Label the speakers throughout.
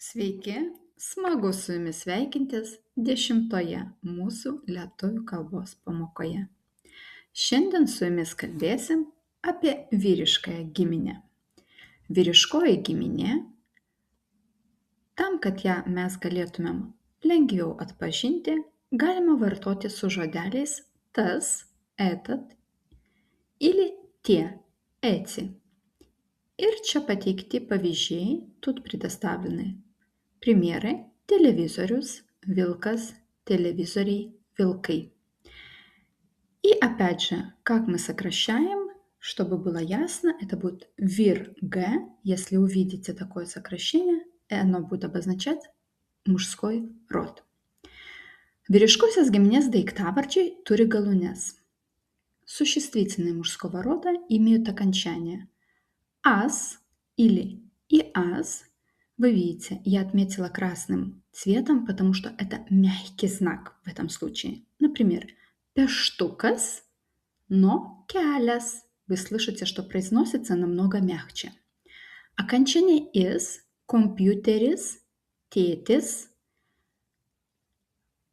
Speaker 1: Sveiki, smagu su jumis sveikintis 10 mūsų lietuvių kalbos pamokoje. Šiandien su jumis kalbėsim apie vyriškąją giminę. Vyriškoji giminė, tam, kad ją mes galėtumėm lengviau atpažinti, galima vartoti su žodeliais tas, этот или те, эти. И čia pateikti pavyzdžiai, тут предоставлены примеры: телевизорюс, вилкас, телевизорий, вилкой. И опять же, как мы сокращаем, чтобы было ясно, это будет вир-г. Если увидите такое сокращение, оно будет обозначать мужской род. Vyriškosios giminės daiktavardžiai turi galūnes. Существительные мужского рода имеют окончание «ас» или «иас». Вы видите, я отметила красным цветом, потому что это мягкий знак в этом случае. Например, пештукас, но кяляс. Вы слышите, что произносится намного мягче. Окончание «ис», компьютерис, тетис.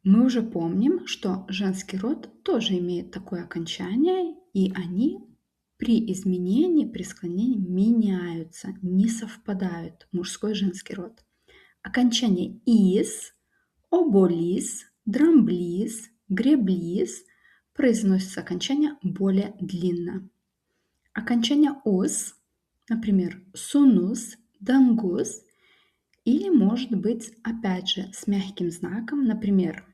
Speaker 1: Мы уже помним, что женский род тоже имеет такое окончание, и они при изменении, при склонении меняются, не совпадают мужской и женский род. Окончание «ис», «оболис», «драмблис», «греблис» произносится окончание более длинно. Окончание «ус», например, «сунус», «дангус», или может быть, опять же, с мягким знаком, например,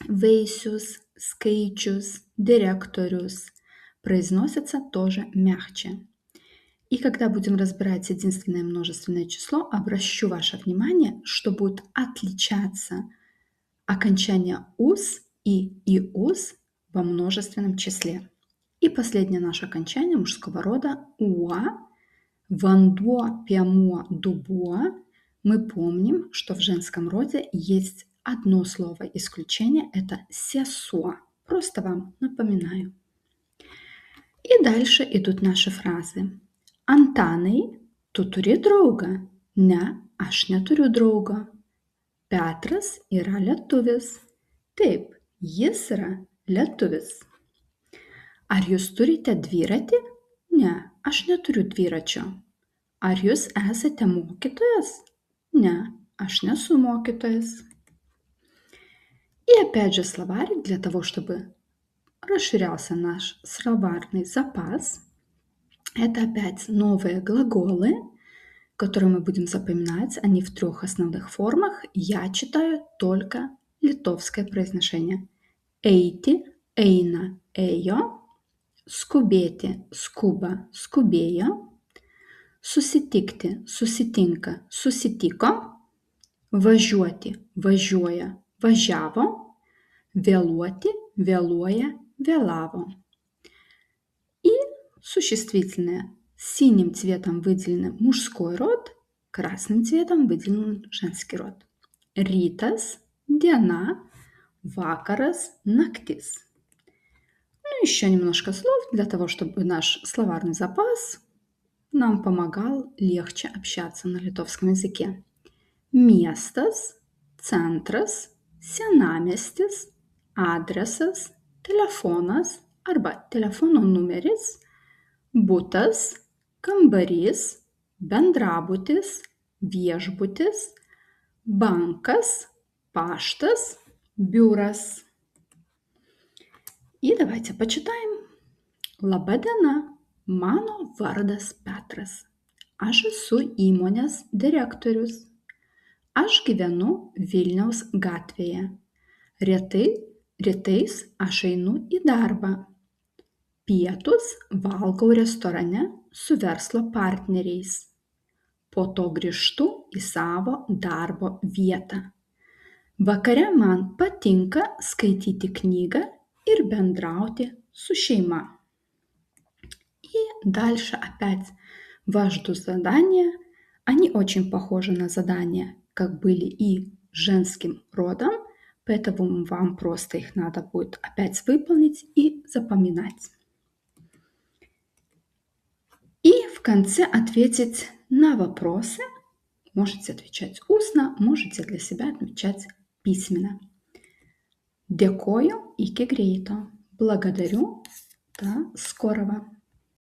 Speaker 1: «вейсюс», «скейчус», «директорюс», произносятся тоже мягче. И когда будем разбирать единственное множественное число, обращу ваше внимание, что будет отличаться окончание «ус» и «иус» во множественном числе. И последнее наше окончание мужского рода «уа», «вандуа», «пиамуа», «дубуа». Мы помним, что в женском роде есть одно слово исключение – это «сесуа». Просто вам напоминаю. И дальше идут наши фразы. Антанai, tu turi draugą? Ne, aš neturiu draugo. Petras yra lietuvis. Taip, jis yra lietuvis. Ar jūs turite dviratį? Ne, aš neturiu dviračio. Ar jūs esate mokytojas? Ne, aš nesu mokytojas. И опять же словарик для того, чтобы расширялся наш словарный запас. Это опять новые глаголы, которые мы будем запоминать. Они в 3 основных формах. Я читаю только литовское произношение. Eiti, eina, ėjo. Skubėti, skuba, skubėjo. Susitikti, susitinka, susitiko. Važiuoti, važiuoja, važiavo. Vėluoti, vėluoja, vėlavo. И существительное. Синим цветом выделен мужской род, красным цветом выделен женский род. Rytas, diena, vakaras, naktis. Ну, еще немножко слов для того, чтобы наш словарный запас нам помогал легче общаться на литовском языке. Miestas, centras, senamiestis, adresas, telefonas arba telefono numeris, butas, kambarys, bendrabutis, viešbutis, bankas, paštas, biuras. И давайте почитаем. Laba diena, mano vardas Petras. Aš esu įmonės direktorius. Aš gyvenu Vilniaus gatvėje. Rytais aš einu į darbą. Pietus valgau restorane su verslo partneriais. Po to grįžtu į savo darbo vietą. Vakare man patinka skaityti knygą ir bendrauti su шейма. И дальше опять вас ждут задания. Они очень похожи на задания, как были и женским родом, поэтому вам просто их надо будет опять выполнить и запоминать. И в конце ответить на вопросы. Можете отвечать устно, можете для себя отмечать письменно. Dėkoju, iki greito. Благодарю, до скорого.